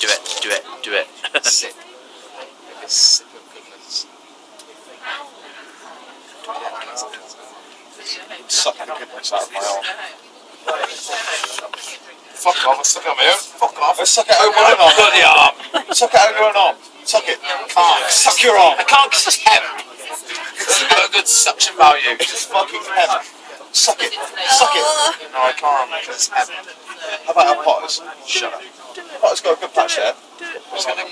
Do it, do it, do it. Sip. A sip of goodness. Sucking the goodness out of my arm. Fuck off, I'm sucking on my own. Fuck off. Let's suck it out of my arm. Got the arm. Suck it out of your own arm. Suck it. Can't. Suck your arm. I can't because it's hemp. It's got a good suction value. It's fucking hemp. Suck it. Suck it. No, I can't because it's heavy. How about our Potters? Shut up. Potter's got a good patch there. Just gonna...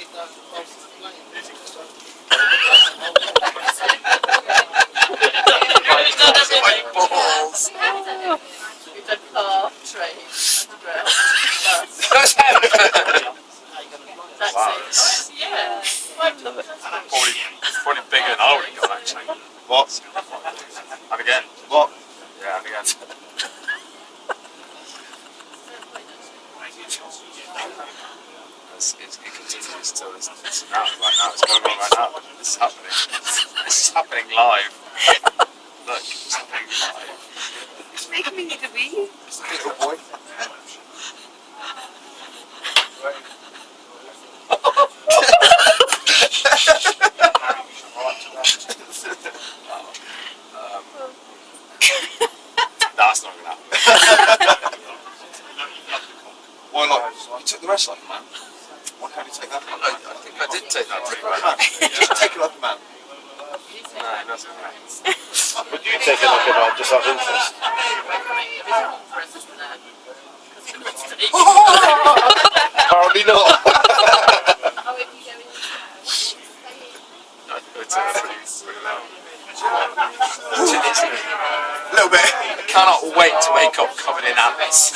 My balls. That's heavy. Wow. Probably bigger than I would have gone actually. What? And again. What? Yeah, and again. It continues till it's now, right now. It's going on right now. This is happening. This is happening live. Look, it's happening live. It's making me need a wee. Little boy. That's not gonna happen. Why not? You took the rest like a man. Why can't you take that like a man? I think I did take that. Just take it like a man. No, that's okay. Would you take it like a man, just out of interest? Apparently not. It's pretty loud. A little bit. I cannot wait to wake up covered in ants.